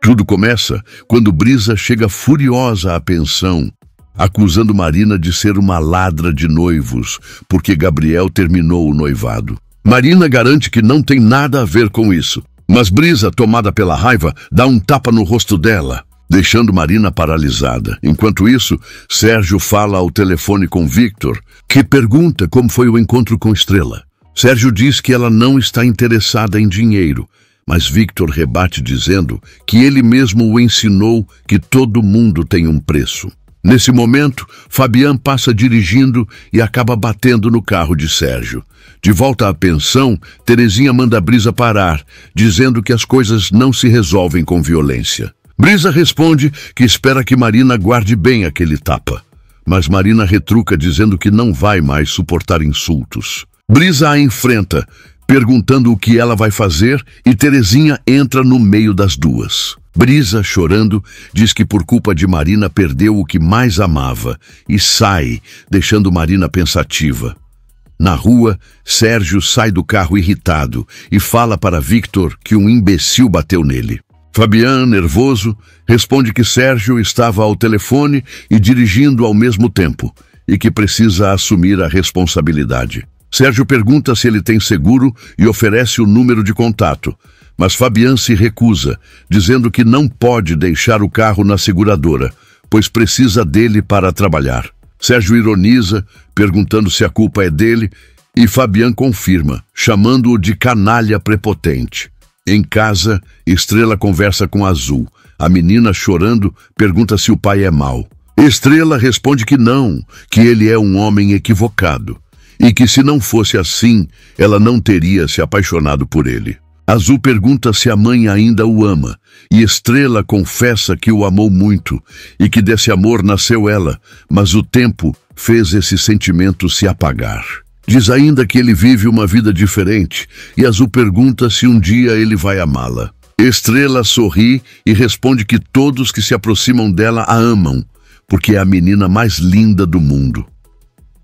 Tudo começa quando Brisa chega furiosa à pensão, acusando Marina de ser uma ladra de noivos, porque Gabriel terminou o noivado. Marina garante que não tem nada a ver com isso, mas Brisa, tomada pela raiva, dá um tapa no rosto dela, deixando Marina paralisada. Enquanto isso, Sérgio fala ao telefone com Victor, que pergunta como foi o encontro com Estrela. Sérgio diz que ela não está interessada em dinheiro, mas Victor rebate dizendo que ele mesmo o ensinou que todo mundo tem um preço. Nesse momento, Fabian passa dirigindo e acaba batendo no carro de Sérgio. De volta à pensão, Terezinha manda Brisa parar, dizendo que as coisas não se resolvem com violência. Brisa responde que espera que Marina guarde bem aquele tapa, mas Marina retruca dizendo que não vai mais suportar insultos. Brisa a enfrenta, perguntando o que ela vai fazer, e Terezinha entra no meio das duas. Brisa, chorando, diz que por culpa de Marina perdeu o que mais amava e sai, deixando Marina pensativa. Na rua, Sérgio sai do carro irritado e fala para Victor que um imbecil bateu nele. Fabian, nervoso, responde que Sérgio estava ao telefone e dirigindo ao mesmo tempo e que precisa assumir a responsabilidade. Sérgio pergunta se ele tem seguro e oferece o número de contato, mas Fabian se recusa, dizendo que não pode deixar o carro na seguradora, pois precisa dele para trabalhar. Sérgio ironiza, perguntando se a culpa é dele, e Fabian confirma, chamando-o de canalha prepotente. Em casa, Estrela conversa com Azul. A menina, chorando, pergunta se o pai é mau. Estrela responde que não, que ele é um homem equivocado, e que se não fosse assim, ela não teria se apaixonado por ele. Azul pergunta se a mãe ainda o ama, e Estrela confessa que o amou muito, e que desse amor nasceu ela, mas o tempo fez esse sentimento se apagar. Diz ainda que ele vive uma vida diferente, e Azul pergunta se um dia ele vai amá-la. Estrela sorri e responde que todos que se aproximam dela a amam, porque é a menina mais linda do mundo.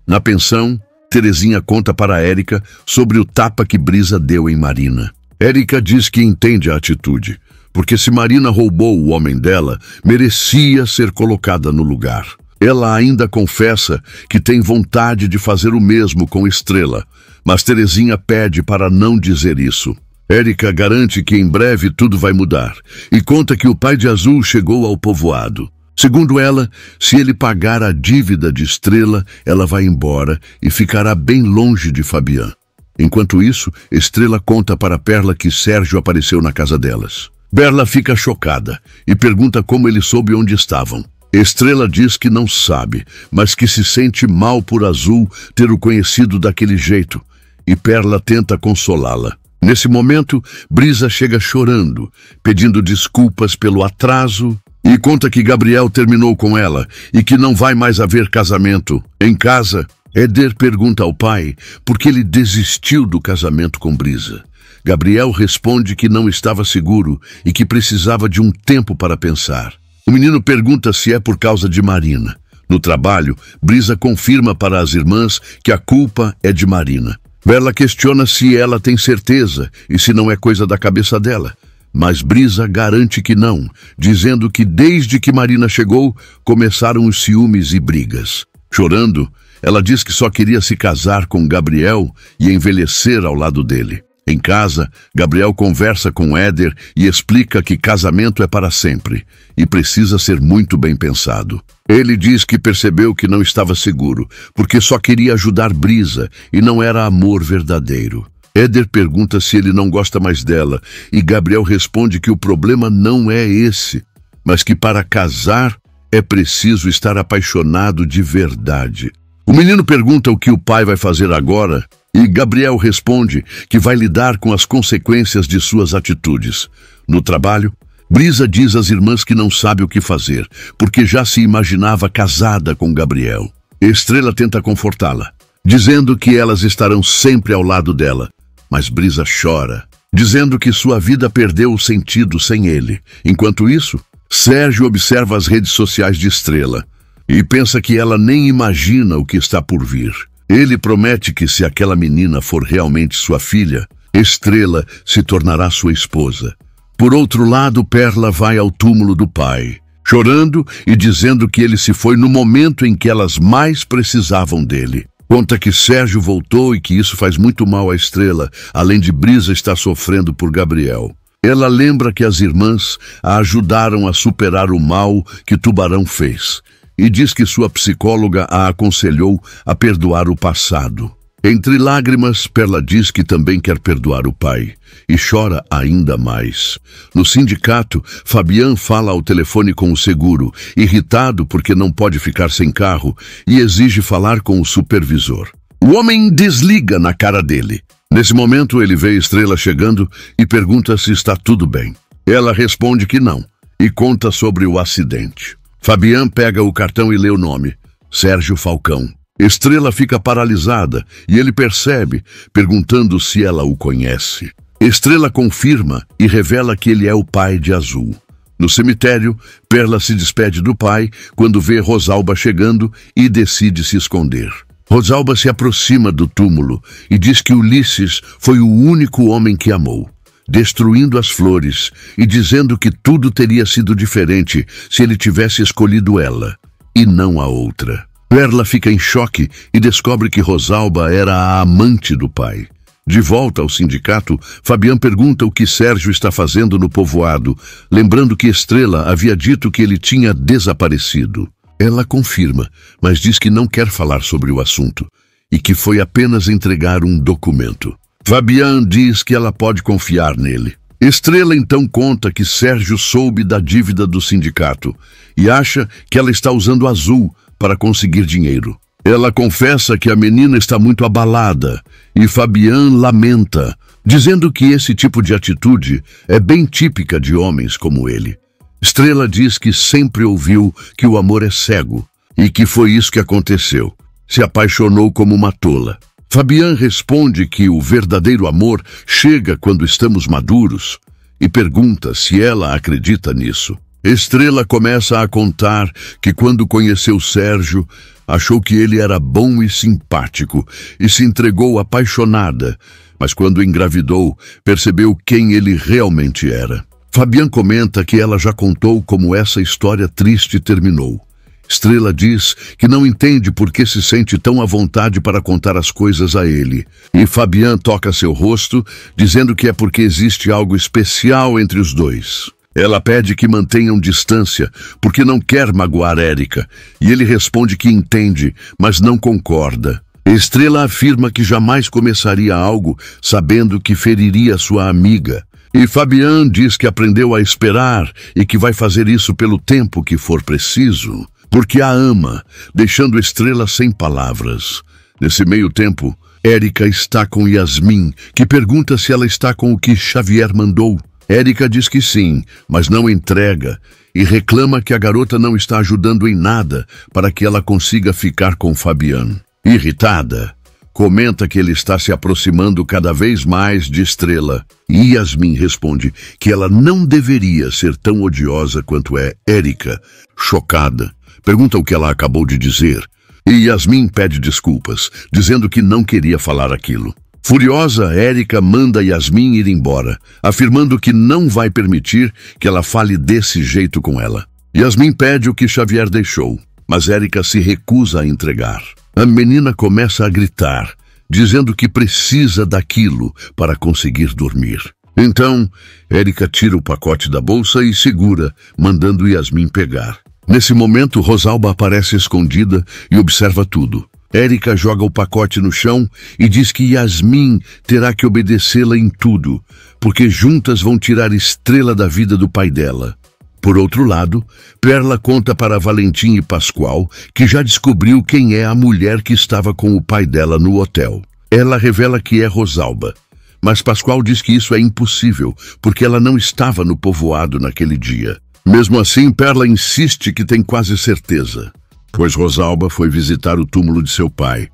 Na pensão, Terezinha conta para Érica sobre o tapa que Brisa deu em Marina. Érica diz que entende a atitude, porque se Marina roubou o homem dela, merecia ser colocada no lugar. Ela ainda confessa que tem vontade de fazer o mesmo com Estrela, mas Terezinha pede para não dizer isso. Érica garante que em breve tudo vai mudar e conta que o pai de Azul chegou ao povoado. Segundo ela, se ele pagar a dívida de Estrela, ela vai embora e ficará bem longe de Fabian. Enquanto isso, Estrela conta para Perla que Sérgio apareceu na casa delas. Perla fica chocada e pergunta como ele soube onde estavam. Estrela diz que não sabe, mas que se sente mal por Azul ter o conhecido daquele jeito, e Perla tenta consolá-la. Nesse momento, Brisa chega chorando, pedindo desculpas pelo atraso, e conta que Gabriel terminou com ela e que não vai mais haver casamento. Em casa, Éder pergunta ao pai por que ele desistiu do casamento com Brisa. Gabriel responde que não estava seguro e que precisava de um tempo para pensar. O menino pergunta se é por causa de Marina. No trabalho, Brisa confirma para as irmãs que a culpa é de Marina. Perla questiona se ela tem certeza e se não é coisa da cabeça dela. Mas Brisa garante que não, dizendo que desde que Marina chegou, começaram os ciúmes e brigas. Chorando, ela diz que só queria se casar com Gabriel e envelhecer ao lado dele. Em casa, Gabriel conversa com Éder e explica que casamento é para sempre e precisa ser muito bem pensado. Ele diz que percebeu que não estava seguro, porque só queria ajudar Brisa e não era amor verdadeiro. Éder pergunta se ele não gosta mais dela e Gabriel responde que o problema não é esse, mas que para casar é preciso estar apaixonado de verdade. O menino pergunta o que o pai vai fazer agora e Gabriel responde que vai lidar com as consequências de suas atitudes. No trabalho, Brisa diz às irmãs que não sabe o que fazer, porque já se imaginava casada com Gabriel. Estrela tenta confortá-la, dizendo que elas estarão sempre ao lado dela, mas Brisa chora, dizendo que sua vida perdeu o sentido sem ele. Enquanto isso, Sérgio observa as redes sociais de Estrela e pensa que ela nem imagina o que está por vir. Ele promete que se aquela menina for realmente sua filha, Estrela se tornará sua esposa. Por outro lado, Perla vai ao túmulo do pai, chorando e dizendo que ele se foi no momento em que elas mais precisavam dele. Conta que Sérgio voltou e que isso faz muito mal à Estrela, além de Brisa estar sofrendo por Gabriel. Ela lembra que as irmãs a ajudaram a superar o mal que Tubarão fez e diz que sua psicóloga a aconselhou a perdoar o passado. Entre lágrimas, Perla diz que também quer perdoar o pai e chora ainda mais. No sindicato, Fabian fala ao telefone com o seguro, irritado porque não pode ficar sem carro e exige falar com o supervisor. O homem desliga na cara dele. Nesse momento, ele vê Estrela chegando e pergunta se está tudo bem. Ela responde que não e conta sobre o acidente. Fabian pega o cartão e lê o nome: Sérgio Falcão. Estrela fica paralisada e ele percebe, perguntando se ela o conhece. Estrela confirma e revela que ele é o pai de Azul. No cemitério, Perla se despede do pai quando vê Rosalba chegando e decide se esconder. Rosalba se aproxima do túmulo e diz que Ulisses foi o único homem que amou, destruindo as flores e dizendo que tudo teria sido diferente se ele tivesse escolhido ela e não a outra. Perla fica em choque e descobre que Rosalba era a amante do pai. De volta ao sindicato, Fabian pergunta o que Sérgio está fazendo no povoado, lembrando que Estrela havia dito que ele tinha desaparecido. Ela confirma, mas diz que não quer falar sobre o assunto e que foi apenas entregar um documento. Fabian diz que ela pode confiar nele. Estrela então conta que Sérgio soube da dívida do sindicato e acha que ela está usando Azul para conseguir dinheiro. Ela confessa que a menina está muito abalada e Fabian lamenta, dizendo que esse tipo de atitude é bem típica de homens como ele. Estrela diz que sempre ouviu que o amor é cego e que foi isso que aconteceu. Se apaixonou como uma tola. Fabian responde que o verdadeiro amor chega quando estamos maduros e pergunta se ela acredita nisso. Estrela começa a contar que quando conheceu Sérgio, achou que ele era bom e simpático e se entregou apaixonada, mas quando engravidou, percebeu quem ele realmente era. Fabian comenta que ela já contou como essa história triste terminou. Estrela diz que não entende por que se sente tão à vontade para contar as coisas a ele. E Fabian toca seu rosto, dizendo que é porque existe algo especial entre os dois. Ela pede que mantenham distância, porque não quer magoar Érica, e ele responde que entende, mas não concorda. Estrela afirma que jamais começaria algo sabendo que feriria sua amiga. E Fabian diz que aprendeu a esperar e que vai fazer isso pelo tempo que for preciso, porque a ama, deixando Estrela sem palavras. Nesse meio tempo, Érica está com Yasmin, que pergunta se ela está com o que Xavier mandou. Érica diz que sim, mas não entrega, e reclama que a garota não está ajudando em nada para que ela consiga ficar com Fabian. Irritada, comenta que ele está se aproximando cada vez mais de Estrela, e Yasmin responde que ela não deveria ser tão odiosa quanto é Érica. Chocada, pergunta o que ela acabou de dizer, e Yasmin pede desculpas, dizendo que não queria falar aquilo. Furiosa, Érica manda Yasmin ir embora, afirmando que não vai permitir que ela fale desse jeito com ela. Yasmin pede o que Xavier deixou, mas Érica se recusa a entregar. A menina começa a gritar, dizendo que precisa daquilo para conseguir dormir. Então, Érica tira o pacote da bolsa e segura, mandando Yasmin pegar. Nesse momento, Rosalba aparece escondida e observa tudo. Érica joga o pacote no chão e diz que Yasmin terá que obedecê-la em tudo, porque juntas vão tirar Estrela da vida do pai dela. Por outro lado, Perla conta para Valentim e Pascoal que já descobriu quem é a mulher que estava com o pai dela no hotel. Ela revela que é Rosalba, mas Pascoal diz que isso é impossível, porque ela não estava no povoado naquele dia. Mesmo assim, Perla insiste que tem quase certeza, pois Rosalba foi visitar o túmulo de seu pai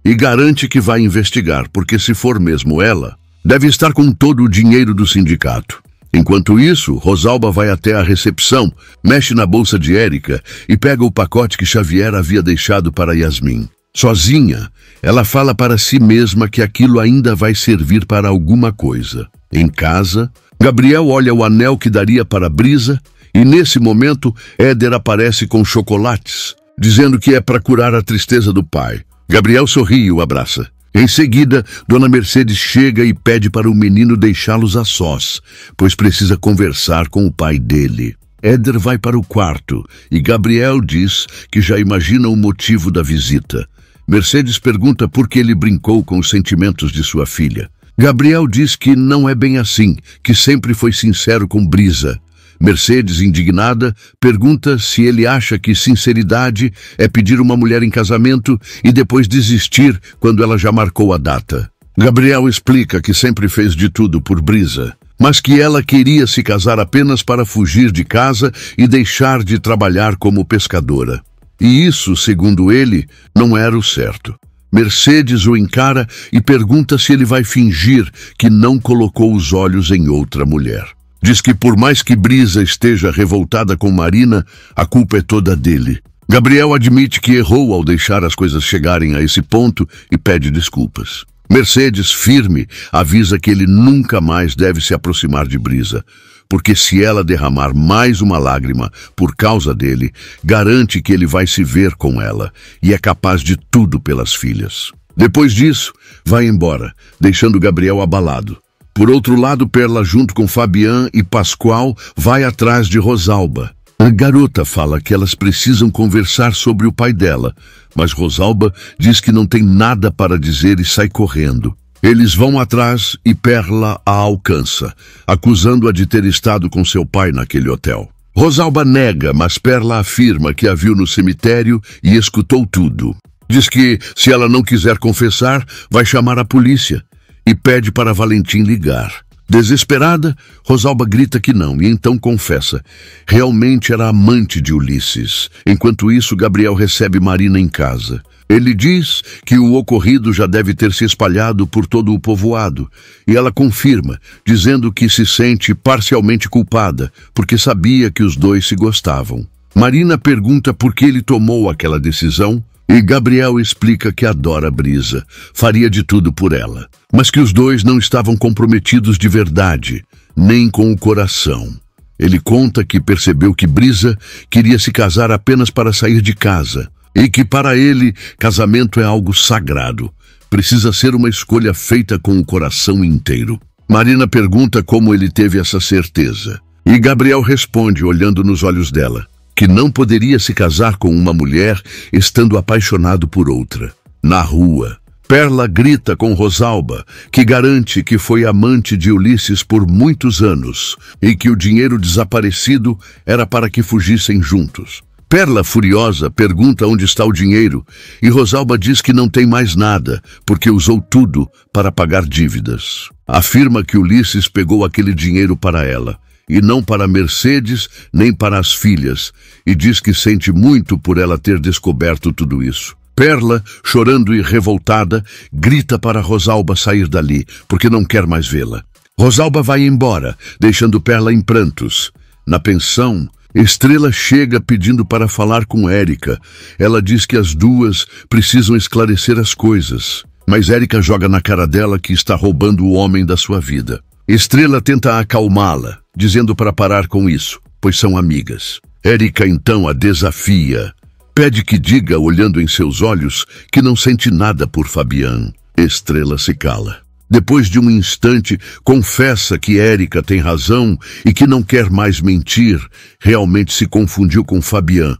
e garante que vai investigar, porque se for mesmo ela, deve estar com todo o dinheiro do sindicato. Enquanto isso, Rosalba vai até a recepção, mexe na bolsa de Érica e pega o pacote que Xavier havia deixado para Yasmin. Sozinha, ela fala para si mesma que aquilo ainda vai servir para alguma coisa. Em casa, Gabriel olha o anel que daria para Brisa e, nesse momento, Éder aparece com chocolates, dizendo que é para curar a tristeza do pai. Gabriel sorri e o abraça. Em seguida, Dona Mercedes chega e pede para o menino deixá-los a sós, pois precisa conversar com o pai dele. Éder vai para o quarto e Gabriel diz que já imagina o motivo da visita. Mercedes pergunta por que ele brincou com os sentimentos de sua filha. Gabriel diz que não é bem assim, que sempre foi sincero com Brisa. Mercedes, indignada, pergunta se ele acha que sinceridade é pedir uma mulher em casamento e depois desistir quando ela já marcou a data. Gabriel explica que sempre fez de tudo por Brisa, mas que ela queria se casar apenas para fugir de casa e deixar de trabalhar como pescadora. E isso, segundo ele, não era o certo. Mercedes o encara e pergunta se ele vai fingir que não colocou os olhos em outra mulher. Diz que por mais que Brisa esteja revoltada com Marina, a culpa é toda dele. Gabriel admite que errou ao deixar as coisas chegarem a esse ponto e pede desculpas. Mercedes, firme, avisa que ele nunca mais deve se aproximar de Brisa, porque se ela derramar mais uma lágrima por causa dele, garante que ele vai se ver com ela e é capaz de tudo pelas filhas. Depois disso, vai embora, deixando Gabriel abalado. Por outro lado, Perla, junto com Fabian e Pascoal, vai atrás de Rosalba. A garota fala que elas precisam conversar sobre o pai dela, mas Rosalba diz que não tem nada para dizer e sai correndo. Eles vão atrás e Perla a alcança, acusando-a de ter estado com seu pai naquele hotel. Rosalba nega, mas Perla afirma que a viu no cemitério e escutou tudo. Diz que, se ela não quiser confessar, vai chamar a polícia e pede para Valentim ligar. Desesperada, Rosalba grita que não e então confessa. Realmente era amante de Ulisses. Enquanto isso, Gabriel recebe Marina em casa. Ele diz que o ocorrido já deve ter se espalhado por todo o povoado, e ela confirma, dizendo que se sente parcialmente culpada, porque sabia que os dois se gostavam. Marina pergunta por que ele tomou aquela decisão, e Gabriel explica que adora Brisa, faria de tudo por ela, mas que os dois não estavam comprometidos de verdade, nem com o coração. Ele conta que percebeu que Brisa queria se casar apenas para sair de casa, e que para ele casamento é algo sagrado, precisa ser uma escolha feita com o coração inteiro. Marina pergunta como ele teve essa certeza, e Gabriel responde olhando nos olhos dela, que não poderia se casar com uma mulher estando apaixonado por outra. Na rua, Perla grita com Rosalba, que garante que foi amante de Ulisses por muitos anos e que o dinheiro desaparecido era para que fugissem juntos. Perla, furiosa, pergunta onde está o dinheiro e Rosalba diz que não tem mais nada, porque usou tudo para pagar dívidas. Afirma que Ulisses pegou aquele dinheiro para ela, e não para Mercedes, nem para as filhas, e diz que sente muito por ela ter descoberto tudo isso. Perla, chorando e revoltada, grita para Rosalba sair dali, porque não quer mais vê-la. Rosalba vai embora, deixando Perla em prantos. Na pensão, Estrela chega pedindo para falar com Érica. Ela diz que as duas precisam esclarecer as coisas, mas Érica joga na cara dela que está roubando o homem da sua vida. Estrela tenta acalmá-la, dizendo para parar com isso, pois são amigas. Érica então a desafia. Pede que diga, olhando em seus olhos, que não sente nada por Fabian. Estrela se cala. Depois de um instante, confessa que Érica tem razão e que não quer mais mentir, realmente se confundiu com Fabian.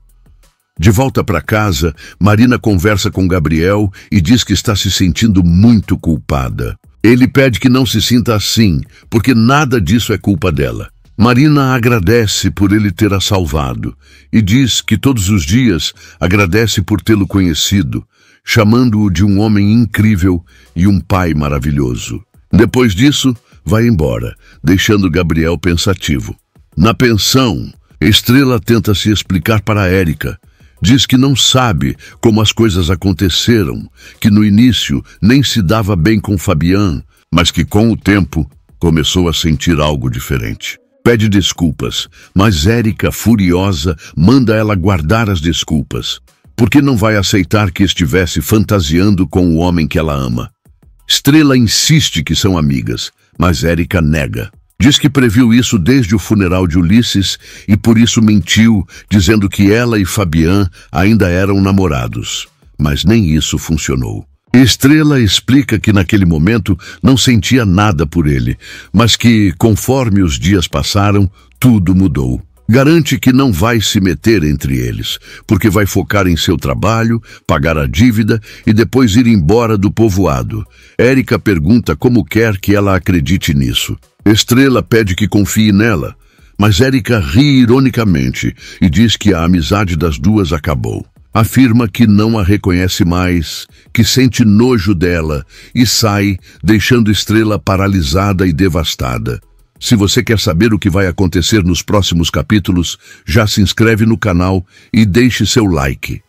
De volta para casa, Marina conversa com Gabriel e diz que está se sentindo muito culpada. Ele pede que não se sinta assim, porque nada disso é culpa dela. Marina agradece por ele ter a salvado e diz que todos os dias agradece por tê-lo conhecido, chamando-o de um homem incrível e um pai maravilhoso. Depois disso, vai embora, deixando Gabriel pensativo. Na pensão, Estrela tenta se explicar para Érica. Diz que não sabe como as coisas aconteceram, que no início nem se dava bem com Fabian, mas que com o tempo começou a sentir algo diferente. Pede desculpas, mas Érica, furiosa, manda ela guardar as desculpas, porque não vai aceitar que estivesse fantasiando com o homem que ela ama. Estrela insiste que são amigas, mas Érica nega. Diz que previu isso desde o funeral de Ulisses e por isso mentiu, dizendo que ela e Fabian ainda eram namorados. Mas nem isso funcionou. Estrela explica que naquele momento não sentia nada por ele, mas que, conforme os dias passaram, tudo mudou. Garante que não vai se meter entre eles, porque vai focar em seu trabalho, pagar a dívida e depois ir embora do povoado. Érica pergunta como quer que ela acredite nisso. Estrela pede que confie nela, mas Érica ri ironicamente e diz que a amizade das duas acabou. Afirma que não a reconhece mais, que sente nojo dela e sai, deixando Estrela paralisada e devastada. Se você quer saber o que vai acontecer nos próximos capítulos, já se inscreve no canal e deixe seu like.